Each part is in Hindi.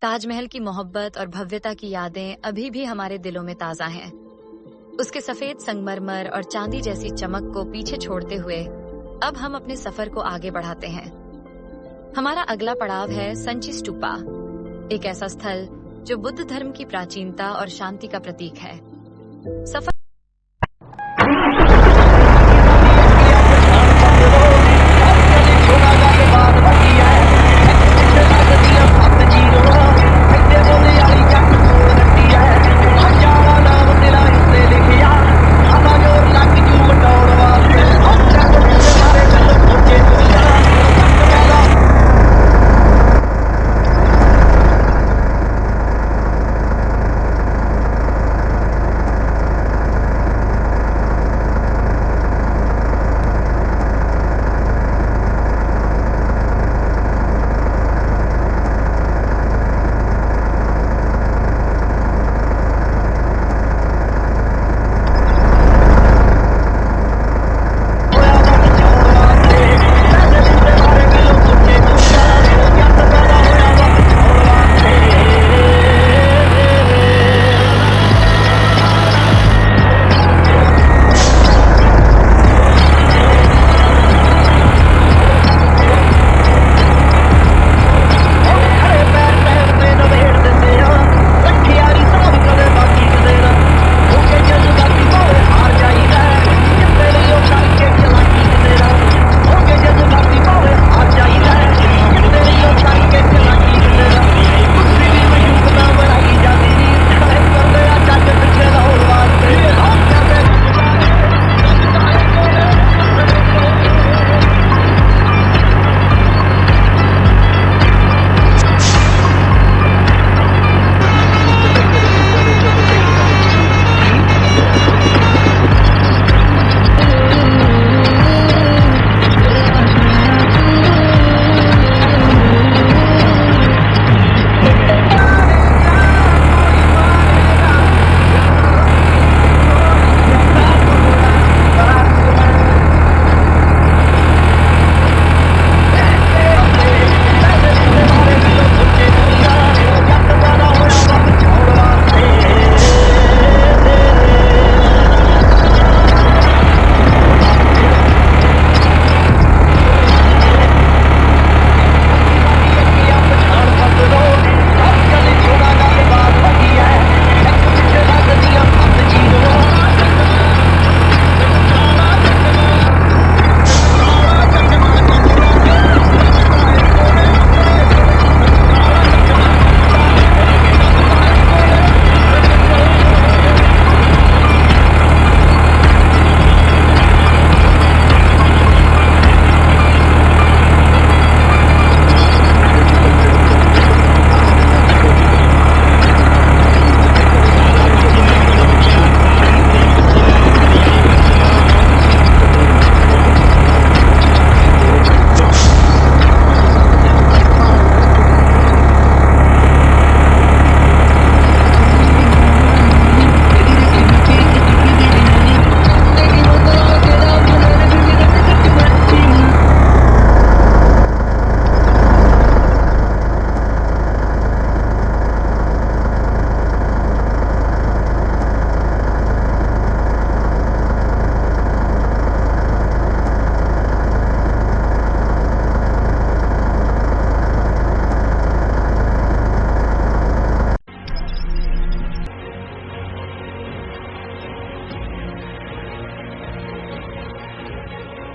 ताजमहल की मोहब्बत और भव्यता की यादें अभी भी हमारे दिलों में ताजा हैं। उसके सफेद संगमरमर और चांदी जैसी चमक को पीछे छोड़ते हुए अब हम अपने सफर को आगे बढ़ाते हैं। हमारा अगला पड़ाव है संची स्तूपा, एक ऐसा स्थल जो बुद्ध धर्म की प्राचीनता और शांति का प्रतीक है। सफर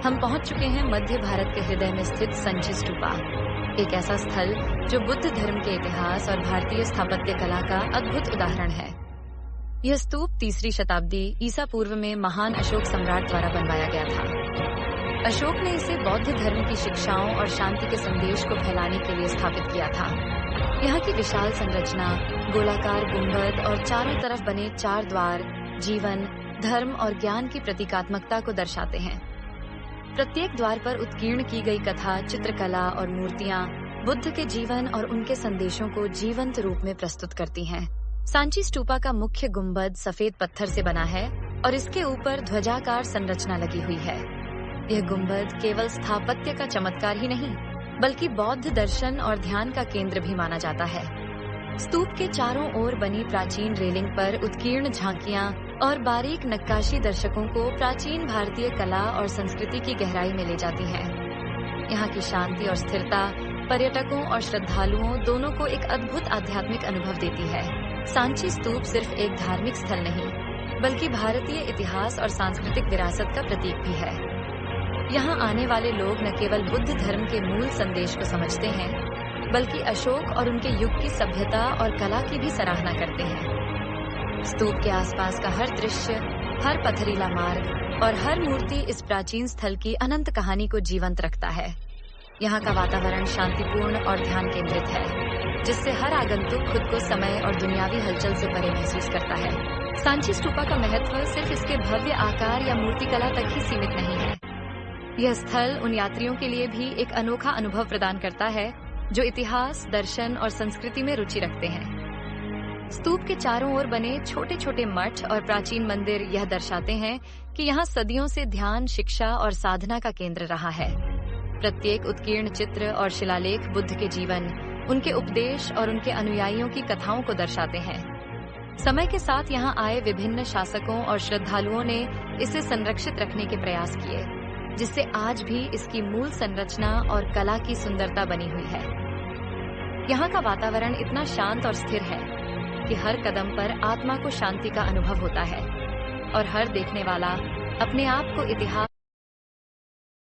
हम पहुंच चुके हैं मध्य भारत के हृदय में स्थित संची स्तूपा, एक ऐसा स्थल जो बुद्ध धर्म के इतिहास और भारतीय स्थापत्य कला का अद्भुत उदाहरण है। यह स्तूप 3री शताब्दी ईसा पूर्व में महान अशोक सम्राट द्वारा बनवाया गया था। अशोक ने इसे बौद्ध धर्म की शिक्षाओं और शांति के संदेश को फैलाने के लिए स्थापित किया था। यहाँ की विशाल संरचना, गोलाकार गुंबद और चारों तरफ बने 4 द्वार जीवन, धर्म और ज्ञान की प्रतीकात्मकता को दर्शाते हैं। प्रत्येक द्वार पर उत्कीर्ण की गई कथा, चित्रकला और मूर्तियां बुद्ध के जीवन और उनके संदेशों को जीवंत रूप में प्रस्तुत करती हैं। सांची स्तूपा का मुख्य गुंबद सफेद पत्थर से बना है और इसके ऊपर ध्वजाकार संरचना लगी हुई है। यह गुंबद केवल स्थापत्य का चमत्कार ही नहीं, बल्कि बौद्ध दर्शन और ध्यान का केंद्र भी माना जाता है। स्तूप के चारों ओर बनी प्राचीन रेलिंग पर उत्कीर्ण झांकियां और बारीक नक्काशी दर्शकों को प्राचीन भारतीय कला और संस्कृति की गहराई में ले जाती हैं। यहाँ की शांति और स्थिरता पर्यटकों और श्रद्धालुओं दोनों को एक अद्भुत आध्यात्मिक अनुभव देती है। सांची स्तूप सिर्फ एक धार्मिक स्थल नहीं, बल्कि भारतीय इतिहास और सांस्कृतिक विरासत का प्रतीक भी है। यहाँ आने वाले लोग न केवल बुद्ध धर्म के मूल संदेश को समझते हैं, बल्कि अशोक और उनके युग की सभ्यता और कला की भी सराहना करते हैं। स्तूप के आसपास का हर दृश्य, हर पथरीला मार्ग और हर मूर्ति इस प्राचीन स्थल की अनंत कहानी को जीवंत रखता है। यहाँ का वातावरण शांतिपूर्ण और ध्यान केंद्रित है, जिससे हर आगंतुक खुद को समय और दुनियावी हलचल से परे महसूस करता है। सांची स्तूपा का महत्व सिर्फ इसके भव्य आकार या मूर्तिकला तक ही सीमित नहीं है। यह स्थल उन यात्रियों के लिए भी एक अनोखा अनुभव प्रदान करता है जो इतिहास, दर्शन और संस्कृति में रुचि रखते हैं। स्तूप के चारों ओर बने छोटे छोटे मठ और प्राचीन मंदिर यह दर्शाते हैं कि यहाँ सदियों से ध्यान, शिक्षा और साधना का केंद्र रहा है। प्रत्येक उत्कीर्ण चित्र और शिलालेख बुद्ध के जीवन, उनके उपदेश और उनके अनुयायियों की कथाओं को दर्शाते हैं। समय के साथ यहाँ आए विभिन्न शासकों और श्रद्धालुओं ने इसे संरक्षित रखने के प्रयास किए, जिससे आज भी इसकी मूल संरचना और कला की सुंदरता बनी हुई है। यहाँ का वातावरण इतना शांत और स्थिर है कि हर कदम पर आत्मा को शांति का अनुभव होता है और हर देखने वाला अपने आप को इतिहास